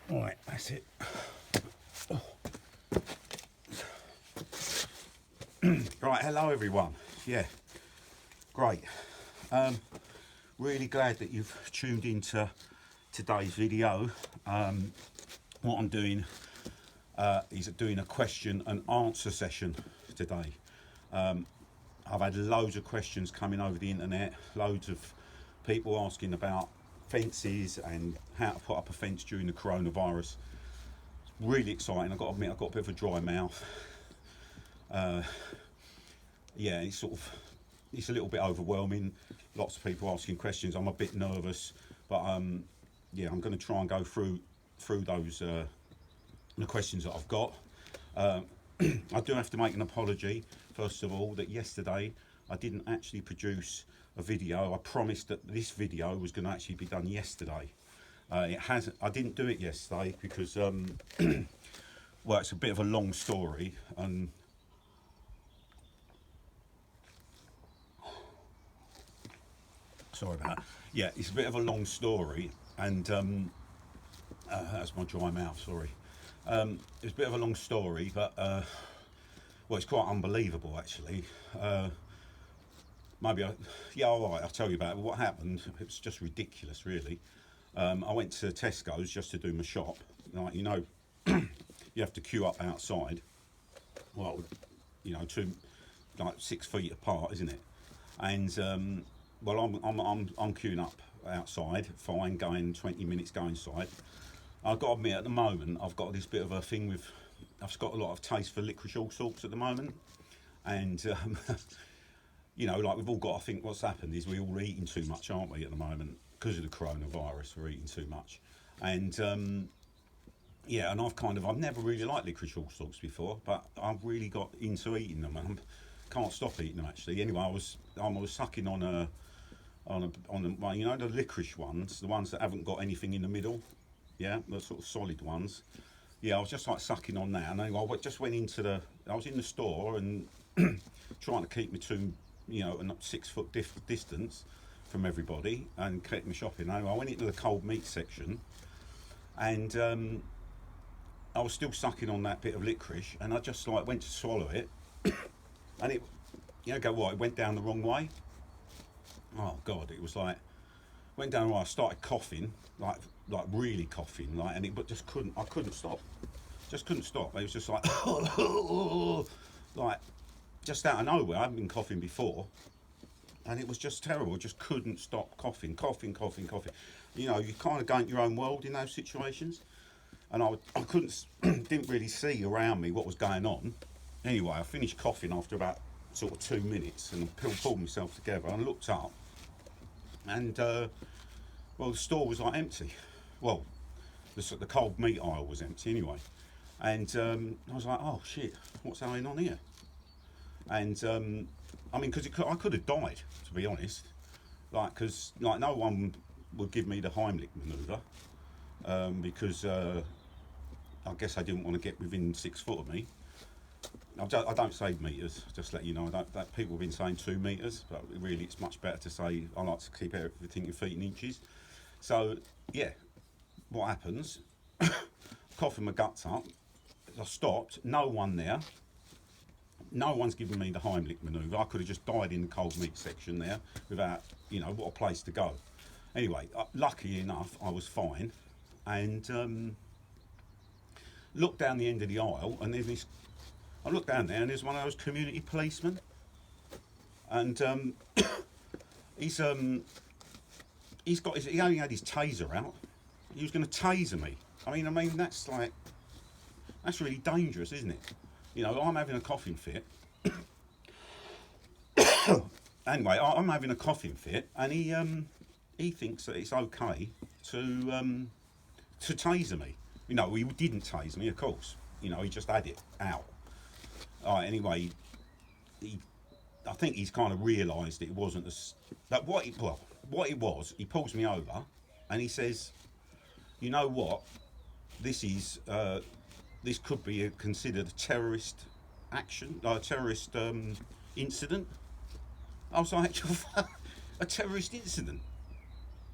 Right, that's it. Right, hello everyone. Yeah, great. Really glad that you've tuned into today's video. What I'm doing is doing a question and answer session today. I've had loads of questions coming over the internet, loads of people asking about fences and how to put up a fence during the coronavirus. Really exciting. I've got to admit, I've got a bit of a dry mouth. Yeah, it's a little bit overwhelming. Lots of people asking questions. I'm a bit nervous, but yeah, I'm going to try and go through those the questions that I've got. I do have to make an apology, first of all, that yesterday I didn't actually produce a video. I promised that this video was going to actually be done yesterday. I didn't do it yesterday because, well, it's a bit of a long story, and sorry about that. Yeah, it's a bit of a long story, and that's my dry mouth. Sorry. It's a bit of a long story, but well, it's quite unbelievable actually. Yeah, all right, I'll tell you about it. What happened? It was just ridiculous, really. I went to Tesco's just to do my shop. Like, you know, you have to queue up outside. Well, you know, like 6 feet apart, isn't it? And well, I'm queuing up outside, fine, going 20 minutes, go inside. I've got to admit, at the moment, I've got this bit of a thing with, I've got a lot of taste for licorice all sorts at the moment, and you know, like we've all got. I think what's happened is we're all eating too much, aren't we, at the moment, because of the coronavirus? We're eating too much, and yeah, and I've never really liked licorice all sorts before, but I've really got into eating them. I can't stop eating them actually. Anyway, I was sucking on a well, you know, the licorice ones, the ones that haven't got anything in the middle. Yeah, the sort of solid ones. Yeah, I was just like sucking on that, and I just went into I was in the store and trying to keep me to, you know, a 6 foot distance from everybody and keep me shopping. Anyway, I went into the cold meat section, and I was still sucking on that bit of licorice, and I just like went to swallow it, and it, you know, it went down the wrong way. Oh God, it was like went down the way. I started coughing, like really coughing, like, and but I couldn't stop, just couldn't stop. It was just like like just out of nowhere. I haven't been coughing before, and it was just terrible. Just couldn't stop coughing. You know, you kind of go into your own world in those situations, and I couldn't didn't really see around me what was going on. Anyway, I finished coughing after about sort of 2 minutes, and I pulled myself together and looked up, and well, the store was like empty. Well, the cold meat aisle was empty anyway, and I was like, oh shit, what's going on here? And I mean, because I could have died, to be honest, like, because like no one would give me the Heimlich manoeuvre, because I guess I didn't want to get within 6 foot of me. I don't say meters, just let you know. That people have been saying 2 meters, but really it's much better to say I like to keep everything in feet and inches. So yeah, what happens? Coughing my guts up. I stopped. No one there. No one's given me the Heimlich manoeuvre. I could have just died in the cold meat section there without, you know, what a place to go. Anyway, lucky enough, I was fine, and looked down the end of the aisle, and there's this. I looked down there, and there's one of those community policemen, and he only had his taser out. He was going to taser me. I mean that's really dangerous, isn't it? You know, I'm having a coughing fit. Anyway, I'm having a coughing fit, and he thinks that it's okay to taser me. You know, he didn't tase me, of course. You know, he just had it out. Anyway, I think he's kind of realised it wasn't but what it was, he pulls me over, and he says, "You know what? This could be considered a terrorist action, a terrorist incident." I was like, "A terrorist incident?"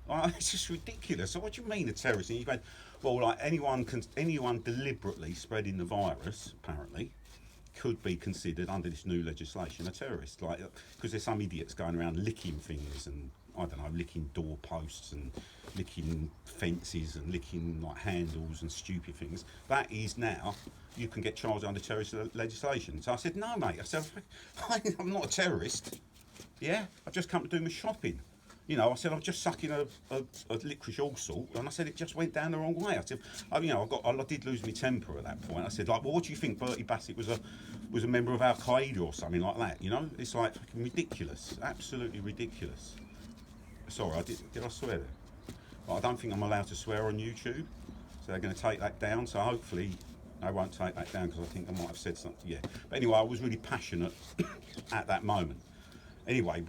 It's just ridiculous. So what do you mean a terrorist? And you go, well, like anyone deliberately spreading the virus, apparently, could be considered under this new legislation a terrorist. Like, because there's some idiots going around licking things and I don't know, licking doorposts and licking fences and licking like handles and stupid things. That is now you can get charged under terrorist legislation. So I said, no, mate. I said, I'm not a terrorist. Yeah, I've just come to do my shopping. You know, I said I'm just sucking a licorice all salt, and I said it just went down the wrong way. I said, you know, I did lose my temper at that point. I said, like, well, what do you think? Bertie Bassett was a member of Al Qaeda or something like that? You know, it's like fucking ridiculous, absolutely ridiculous. Sorry, did I swear there? But I don't think I'm allowed to swear on YouTube, so they're going to take that down. So hopefully they won't take that down because I think I might have said something. Yeah, but anyway, I was really passionate at that moment. Anyway,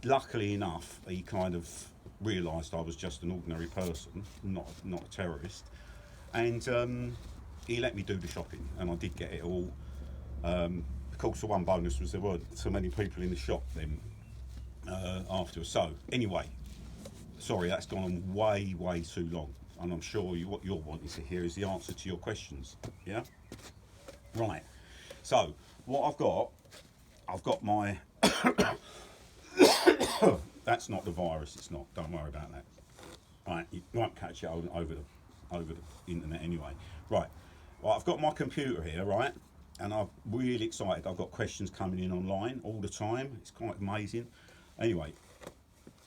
luckily enough, he kind of realised I was just an ordinary person, not a terrorist, and he let me do the shopping, and I did get it all. Of course, the one bonus was there weren't so many people in the shop then afterwards. So anyway, sorry, that's gone on way too long, and I'm sure what you're wanting to hear is the answer to your questions. Yeah, right. So what I've got my that's not the virus. It's not. Don't worry about that. Right, you won't catch it over the internet anyway. Right. Well, I've got my computer here, right, and I'm really excited. I've got questions coming in online all the time. It's quite amazing. Anyway,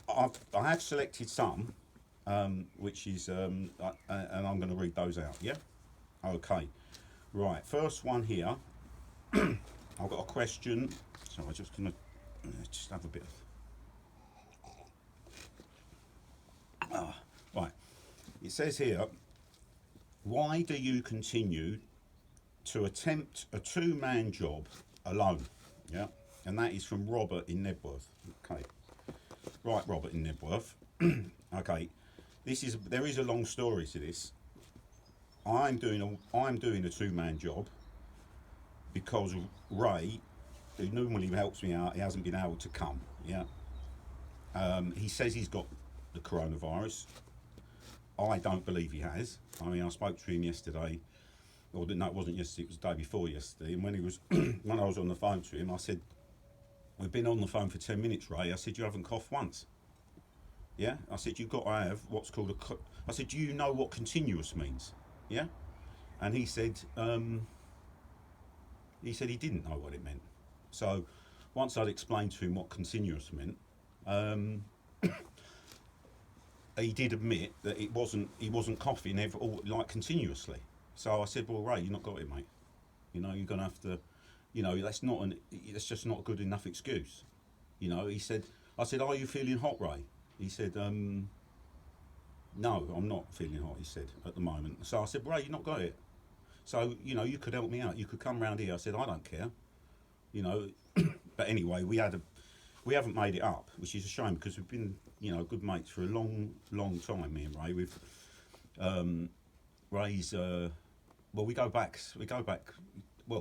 I have selected some, which is, and I'm going to read those out. Yeah. Okay. Right. First one here. I've got a question. So I'm just going to just have a bit of. Right, it says here, why do you continue to attempt a two-man job alone? Yeah, and that is from Robert in Nebworth. Okay, right, Robert in Nebworth. Okay, there is a long story to this. I'm doing a two-man job because Ray, who normally helps me out, he hasn't been able to come. Yeah, he says he's got the coronavirus. I don't believe he has. I mean, I spoke to him yesterday, or no, it wasn't yesterday, it was the day before yesterday, and when he was, when I was on the phone to him, I said, we've been on the phone for 10 minutes, Ray. I said, you haven't coughed once. Yeah? I said, you've got to have what's called I said, do you know what continuous means? Yeah? And he said he didn't know what it meant. So once I'd explained to him what continuous meant, he did admit that he wasn't coughing like continuously. So I said, well, Ray, you've not got it, mate. You know, you're gonna have to, you know, that's just not a good enough excuse. You know, I said, are you feeling hot, Ray? He said, no, I'm not feeling hot, he said, at the moment. So I said, Ray, you've not got it. So, you know, you could help me out. You could come round here. I said, I don't care. You know, but anyway, we haven't made it up, which is a shame because we've been, you know, good mates for a long time, me and Ray. We've Ray's we go back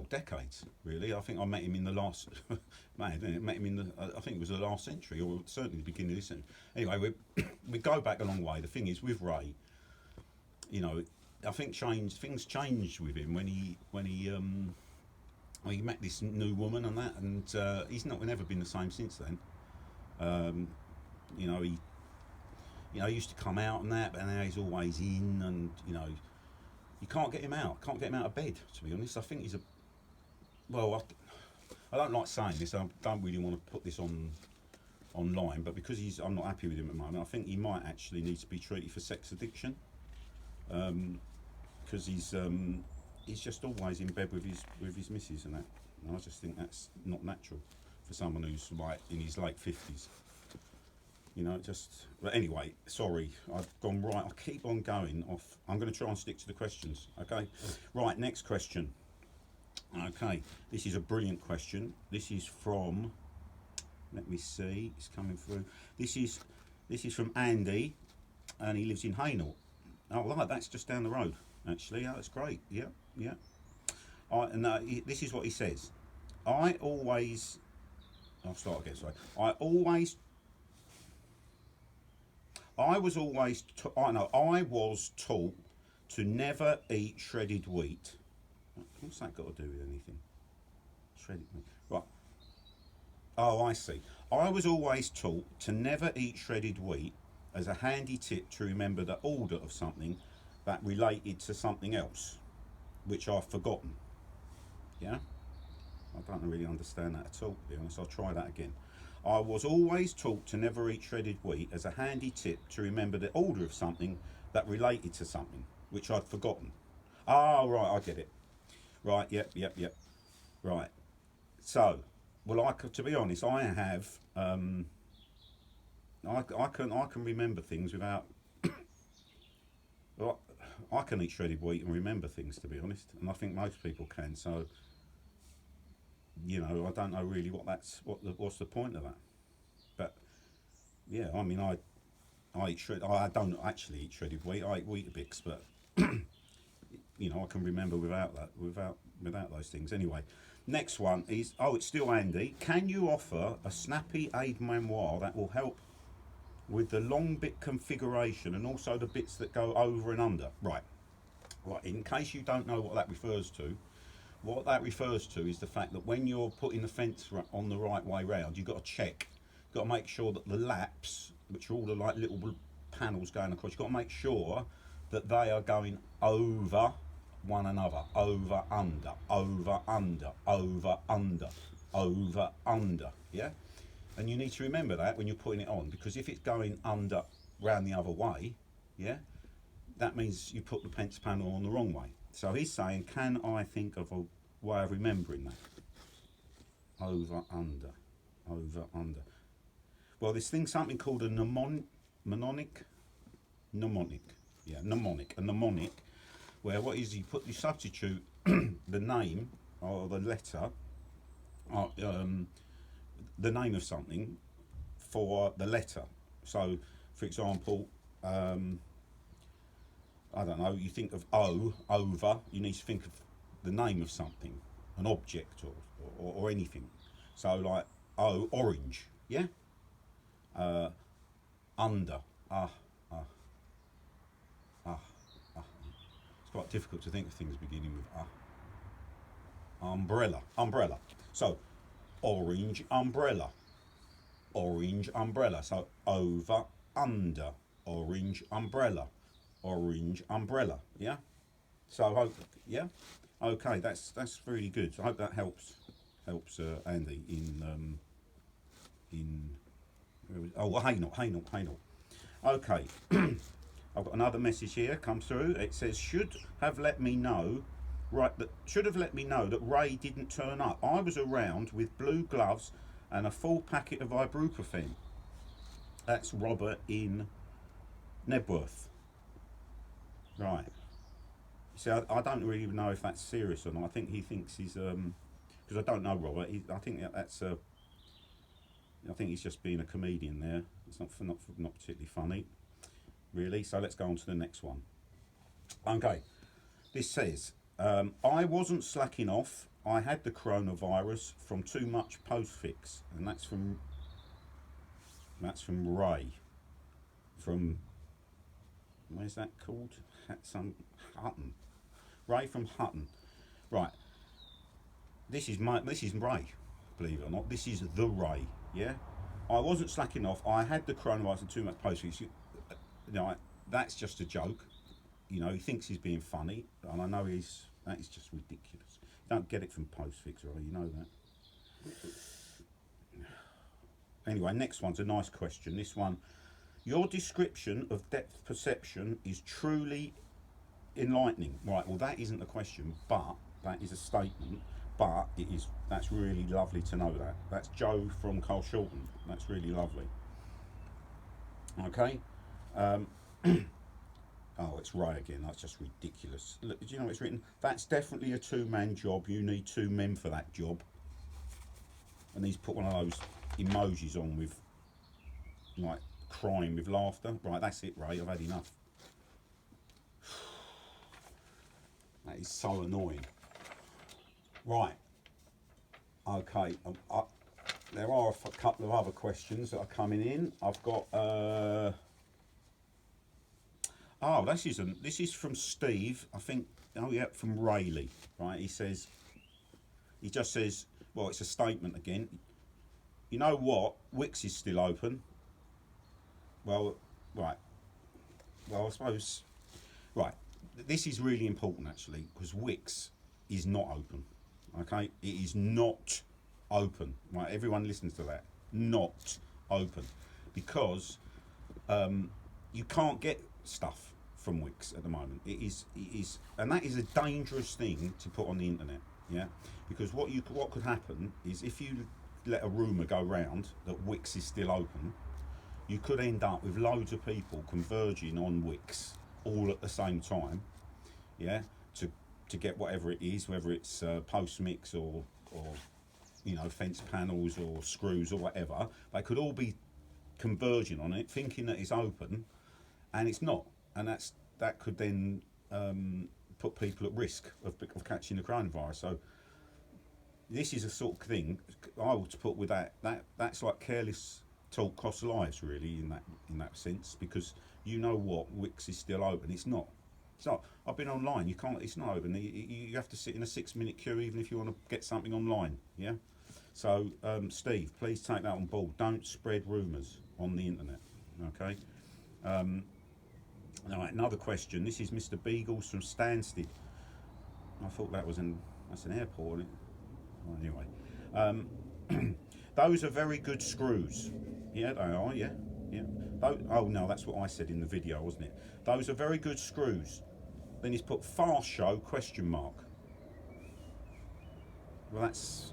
decades really. I think I met him in the last met him in the I think it was the last century, or certainly the beginning of this century. Anyway, we go back a long way. The thing is with Ray, you know, I think things changed with him when he met this new woman and that, and he's never been the same since then. You know, he used to come out and that, but now he's always in, and you know, you can't get him out. Can't get him out of bed. To be honest, I think he's I don't like saying this. I don't really want to put this online, but because I'm not happy with him at the moment, I think he might actually need to be treated for sex addiction. Because he's just always in bed with his missus and that. And I just think that's not natural for someone who's like in his late 50s. You know, but anyway, sorry, I've gone right. I'll keep on going off. I'm going to try and stick to the questions. Okay, right. Next question. Okay, this is a brilliant question. This is from. Let me see. It's coming through. This is from Andy, and he lives in Hainault. Oh, right, that's just down the road. Actually, yeah, that's great. Yeah. This is what he says. I'll start again. Sorry. I was always, I was taught to never eat shredded wheat. What's that got to do with anything? Shredded wheat. Right. Oh, I see. I was always taught to never eat shredded wheat as a handy tip to remember the order of something that related to something else, which I've forgotten. Yeah? I don't really understand that at all, to be honest. I'll try that again. I was always taught to never eat shredded wheat as a handy tip to remember the order of something that related to something, which I'd forgotten. Oh, right, I get it. Right, yep. Right. So, well, to be honest, I have, I can remember things without, well, I can eat shredded wheat and remember things, to be honest, and I think most people can. So, I don't know really what's the point of that. But yeah, I mean, I eat shred. I don't actually eat shredded wheat. I eat Weetabix, but I can remember without that, without those things. Anyway, next one is, it's still Andy. Can you offer a snappy aid memoir that will help with the long bit configuration and also the bits that go over and under? Right. In case you don't know what that refers to, what that refers to is the fact that when you're putting the fence on the right way round, you've got to check, you've got to make sure that the laps, which are all the like little panels going across, you've got to make sure that they are going over one another, over, under, over, under, over, under, over, under, yeah? And you need to remember that when you're putting it on, because if it's going under, round the other way, yeah, that means you put the fence panel on the wrong way. So he's saying, can I think of a way of remembering that? Over, under, over, under. Well, this thing's something called a mnemonic. A mnemonic, where what is you substitute the name or the letter, the name of something for the letter. So, for example, I don't know, you think of over, you need to think of the name of something, an object or anything. So like, orange, yeah? Under, ah. It's quite difficult to think of things beginning with Umbrella. So, orange umbrella. So, over, under, orange umbrella. Yeah? So, yeah? Okay, that's really good. So I hope that helps Andy in Hainault. Okay. I've got another message here come through. It says should have let me know that Ray didn't turn up. I was around with blue gloves and a full packet of ibuprofen. That's Robert in Nebworth. Right. See, I don't really know if that's serious or not. I think he thinks he's because I don't know Robert. I think I think he's just being a comedian there. It's not particularly funny, really. So let's go on to the next one. Okay, this says I wasn't slacking off. I had the coronavirus from too much postfix, and that's from Ray. From where's that called? Hutton. Ray from Hutton. Right. This is Ray, believe it or not. This is the Ray, yeah? I wasn't slacking off. I had the coronavirus and too much postfix. That's just a joke. He thinks he's being funny, and I know that is just ridiculous. You don't get it from postfix, Ray, you know that. Anyway, next one's a nice question. This one, your description of depth perception is truly enlightening. Right, well that isn't a question, but that is a statement. But that's really lovely to know that. That's Joe from Carl Shorten. That's really lovely. Okay. It's Ray again. That's just ridiculous. Look, do you know what it's written? That's definitely a two-man job. You need two men for that job. And he's put one of those emojis on with, like, crying with laughter. Right, that's it, Ray. I've had enough. That is so annoying. Right. Okay. There are a couple of other questions that are coming in. I've got Oh, this is from Steve. I think. Oh yeah, from Rayleigh. Right. He just says. Well, it's a statement again. You know what? Wicks is still open. Well, right. Well, I suppose. Right. This is really important actually because Wicks is not open. Okay, it is not open. Right. Everyone listens to that. Not open because you can't get stuff from Wix at the moment. It is, and that is a dangerous thing to put on the internet. Yeah, because what could happen is if you let a rumor go round that Wix is still open, you could end up with loads of people converging on Wix all at the same time. Yeah, to to get whatever it is, whether it's post mix or fence panels or screws or whatever. They could all be converging on it, thinking that it's open, and it's not, and that could then put people at risk of catching the coronavirus. So this is a sort of thing I would put with that's like careless talk costs lives really in that sense, because you know what, Wix is still open. It's not. It's not. I've been online. You can't. It's not open. You have to sit in a 6-minute queue even if you want to get something online. Yeah. So Steve, please take that on board. Don't spread rumours on the internet. Okay. All right. Another question. This is Mr. Beagles from Stansted. I thought that's an airport, isn't it? Well, anyway, those are very good screws. Yeah, they are. Yeah, yeah. Oh no, that's what I said in the video, wasn't it? Those are very good screws. Then he's put fast show ? Well, that's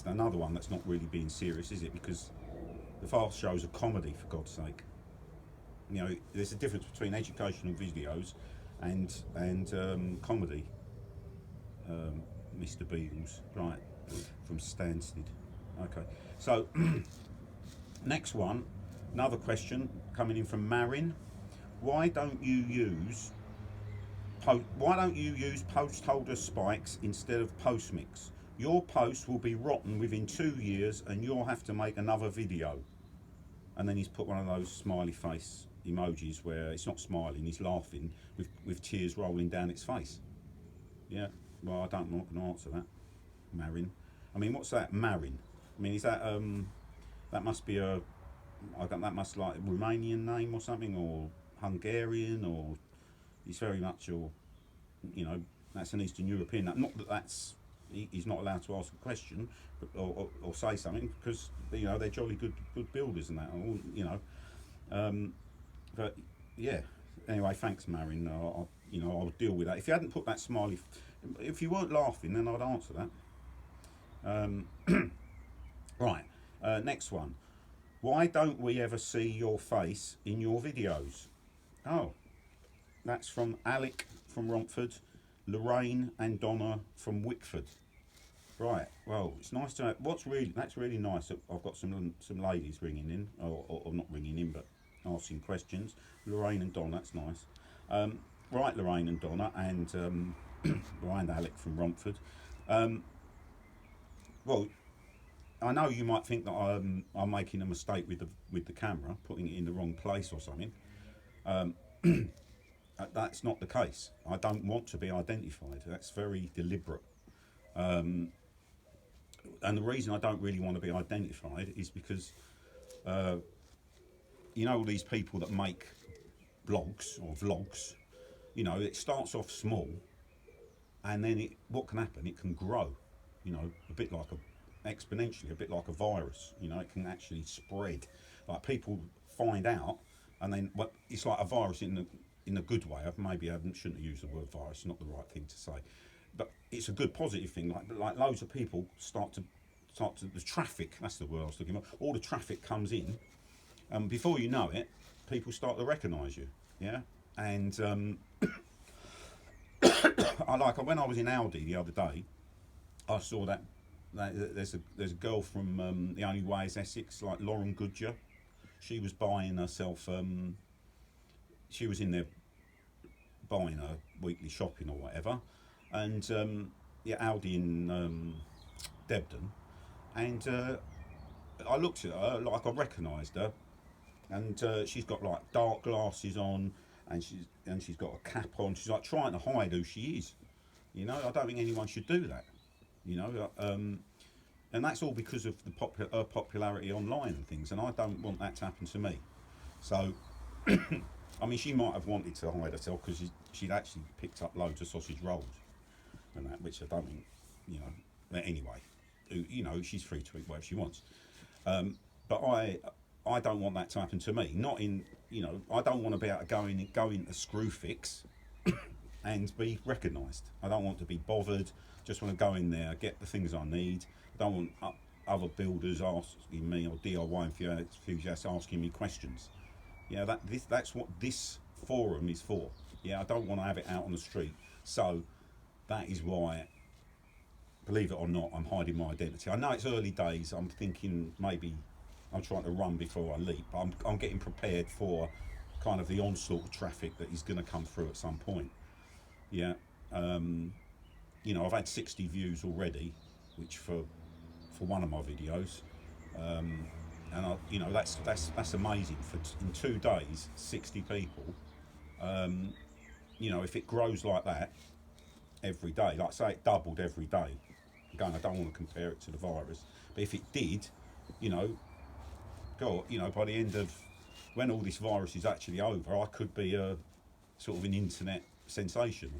another one that's not really being serious, is it? Because the fast show's a comedy, for God's sake. You know, there's a difference between educational videos and comedy. Mr. Beagles, right, from Stansted. Okay, so next one, another question coming in from Marin. Why don't you use post holder spikes instead of post mix? Your post will be rotten within 2 years and you'll have to make another video. And then he's put one of those smiley face emojis where it's not smiling, he's laughing with tears rolling down its face. Yeah, well, I don't know, I'm not going to answer that. Marin. I mean, what's that, Marin? I mean, is that that must be that must like a Romanian name or something, or Hungarian, or it's very much, or that's an Eastern European. Not that he's not allowed to ask a question or say something, because they're jolly good builders and that. But yeah. Anyway, thanks, Marin. I'll deal with that. If you hadn't put that smiley, if you weren't laughing, then I'd answer that. Right. Next one. Why don't we ever see your face in your videos? Oh, that's from Alec from Romford, Lorraine and Donna from Wickford. Right. Well, it's nice to have. That's really nice that I've got some ladies ringing in, or not ringing in, but asking questions. Lorraine and Donna, that's nice. Right, Lorraine and Donna, and Ryan Alec from Romford. Well, I know you might think that I'm making a mistake with the camera, putting it in the wrong place or something. That's not the case. I don't want to be identified. That's very deliberate. And the reason I don't really want to be identified is because all these people that make blogs or vlogs, it starts off small, and then what can happen? It can grow, a bit like exponentially, a bit like a virus. It can actually spread. Like people find out, and then it's like a virus in a good way. Maybe I shouldn't have used the word virus. Not the right thing to say, but it's a good positive thing. Like loads of people start to the traffic. That's the word I was looking for. All the traffic comes in, and before you know it, people start to recognise you. Yeah, and when I was in Aldi the other day, I saw that there's a girl from The Only Way Is Essex, like Lauren Goodger. She was buying herself. She was in there buying her weekly shopping or whatever, and Aldi in Debden, and I looked at her, like I recognised her, and she's got like dark glasses on, and she's got a cap on. She's like trying to hide who she is. You know, I don't think anyone should do that. You know, and that's all because of her popularity online and things. And I don't want that to happen to me. So, I mean, she might have wanted to hide herself because she'd actually picked up loads of sausage rolls and that, which I don't think, you know. But anyway, you know, she's free to eat whatever she wants. But I don't want that to happen to me. Not in, you know, I don't want to be able to go into Screwfix and be recognised. I don't want to be bothered. Just want to go in there, get the things I need. I don't want other builders asking me, or DIY enthusiasts asking me questions. Yeah, that's what this forum is for. Yeah, I don't want to have it out on the street. So that is why, believe it or not, I'm hiding my identity. I know it's early days. I'm thinking maybe I'm trying to run before I leap. I'm getting prepared for kind of the onslaught of traffic that is going to come through at some point. Yeah, you know, I've had 60 views already, which for one of my videos, and you know, that's amazing. In 2 days, 60 people. You know, if it grows like that every day, like say it doubled every day. Again, I don't want to compare it to the virus, but if it did, you know, you know, by the end of when all this virus is actually over, I could be a sort of an internet sensation.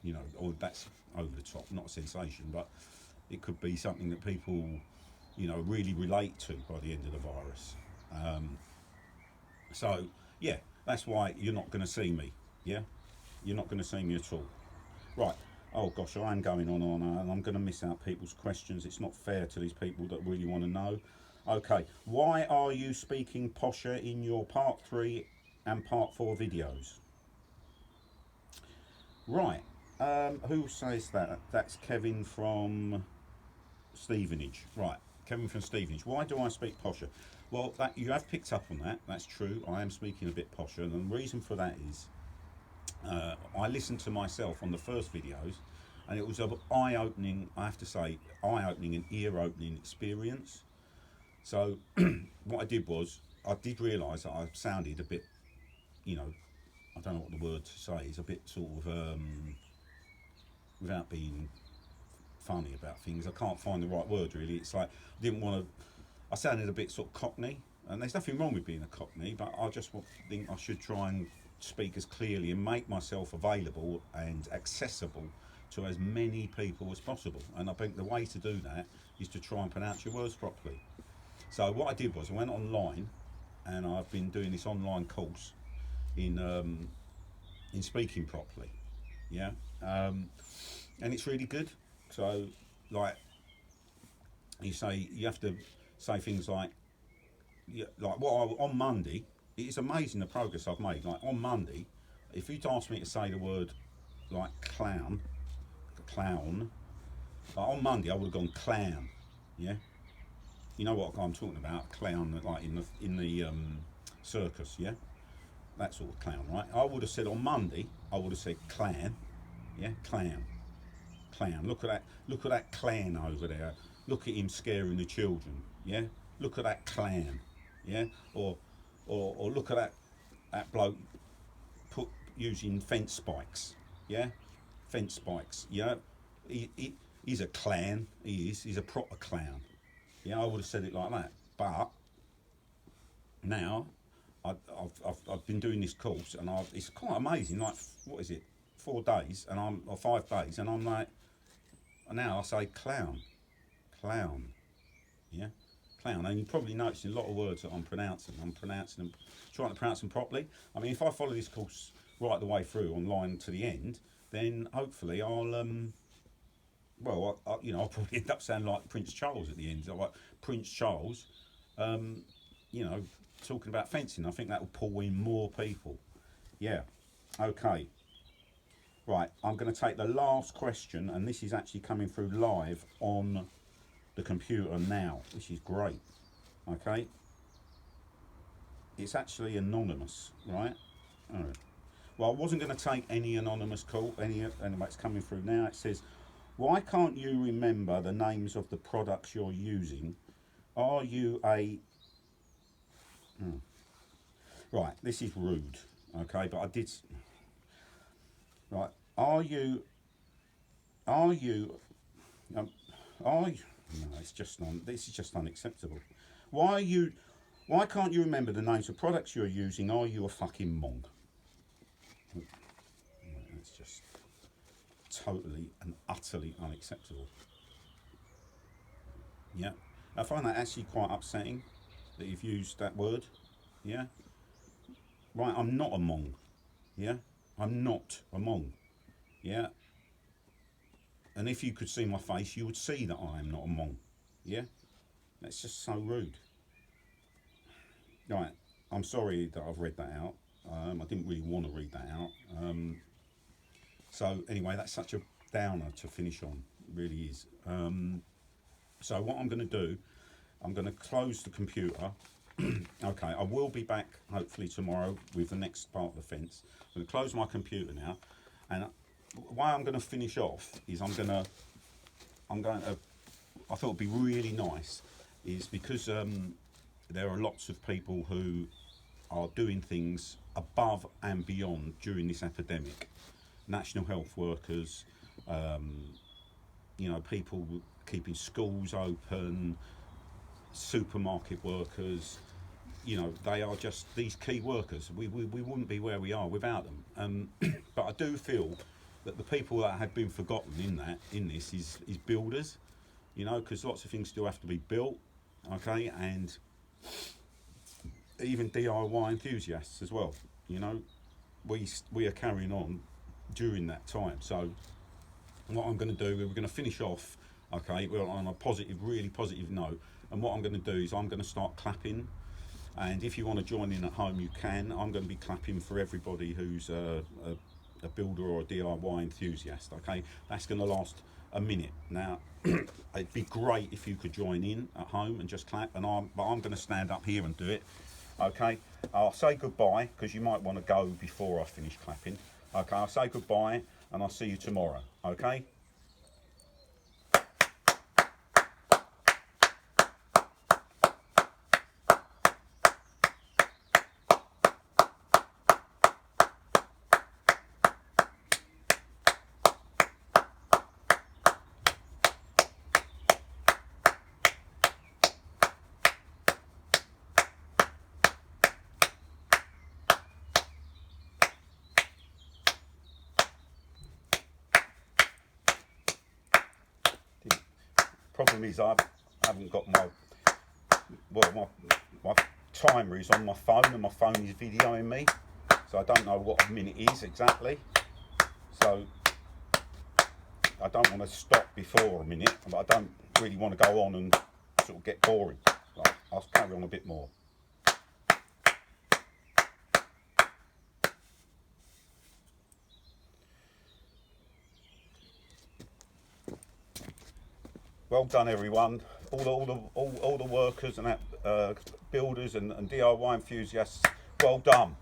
You know, or that's over the top, not a sensation, but it could be something that people, you know, really relate to by the end of the virus. So yeah, that's why you're not going to see me. Yeah, you're not going to see me at all. Right. Oh gosh, I am going on and I'm going to miss out people's questions. It's not fair to these people that really want to know. Okay, why are you speaking posher in your part 3 and part 4 videos? Right. Who says that? That's Kevin from Stevenage. Right, Kevin from Stevenage. Why do I speak posher? Well, that you have picked up on that. That's true. I am speaking a bit posher, and the reason for that is I listened to myself on the first videos, and it was an eye-opening. I have to say, eye-opening and ear-opening experience. So what I did was I did realise that I sounded a bit, you know, I don't know what the word to say is, a bit sort of without being funny about things. I can't find the right word really. It's like I didn't want to. I sounded a bit sort of cockney, and there's nothing wrong with being a cockney, but I just think I should try and speak as clearly and make myself available and accessible to as many people as possible. And I think the way to do that is to try and pronounce your words properly. So what I did was I went online, and I've been doing this online course in speaking properly. Yeah, and it's really good. So, like, you have to say things like, yeah, like on Monday. It's amazing the progress I've made. Like on Monday, if you'd asked me to say the word like clown, like on Monday I would have gone clown. Yeah, you know what I'm talking about? Clown, like in the circus. Yeah, that sort of clown, right? I would have said on Monday I would have said clan. Yeah, clown. Look at that! Look at that clan over there. Look at him scaring the children. Yeah. Look at that clan. Yeah. Or look at that bloke using fence spikes. Yeah. Fence spikes. Yeah. He's a clan. He is. He's a proper clown. Yeah. I would have said it like that. But now I've been doing this course, and it's quite amazing. Like, what is it? 4 days, or 5 days, and I'm like, now I say clown, yeah, clown. And you probably noticed a lot of words that I'm pronouncing them, trying to pronounce them properly. I mean, if I follow this course right the way through online to the end, then hopefully I'll, you know, I'll probably end up sounding like Prince Charles at the end, like Prince Charles, you know, talking about fencing. I think that will pull in more people. Yeah, okay. Right, I'm going to take the last question, and this is actually coming through live on the computer now, which is great. Okay, it's actually anonymous, right? All right. Well, I wasn't going to take any anonymous call. Anyway, it's coming through now. It says, "Why can't you remember the names of the products you're using? Are you a..." Right, this is rude. Okay, but I did. Right, are you? Are you? Um, are you? No, it's just this is just unacceptable. Why are you? Why can't you remember the names of products you're using? Are you a fucking mong? It's just totally and utterly unacceptable. Yeah, I find that actually quite upsetting that you've used that word. Yeah, right. I'm not a mong. Yeah, I'm not a mong. Yeah, and if you could see my face, you would see that I am not a mong. Yeah, that's just so rude. Right, I'm sorry that I've read that out. I didn't really want to read that out. So anyway, that's such a downer to finish on. It really is. So what I'm going to do, I'm going to close the computer. Okay, I will be back hopefully tomorrow with the next part of the fence. I'm going to close my computer now, and why I'm going to finish off is I'm going to. I thought it'd be really nice, is because there are lots of people who are doing things above and beyond during this epidemic. National health workers, people keeping schools open, supermarket workers. They are just these key workers. We wouldn't be where we are without them. But I do feel that the people that have been forgotten in this is builders. Because lots of things still have to be built. Okay, and even DIY enthusiasts as well. We are carrying on during that time. So what I'm going to do, we're going to finish off, okay, well, on a positive, really positive note. And what I'm going to do is I'm going to start clapping. And if you want to join in at home, you can. I'm going to be clapping for everybody who's a builder or a DIY enthusiast. Okay, that's going to last a minute. Now, it'd be great if you could join in at home and just clap. But I'm going to stand up here and do it. Okay, I'll say goodbye because you might want to go before I finish clapping. Okay, I'll say goodbye and I'll see you tomorrow. Okay. Problem is I haven't got my timer is on my phone and my phone is videoing me, so I don't know what a minute is exactly. So I don't want to stop before a minute, but I don't really want to go on and sort of get boring. So I'll carry on a bit more. Well done, everyone. All the workers and builders and DIY enthusiasts. Well done.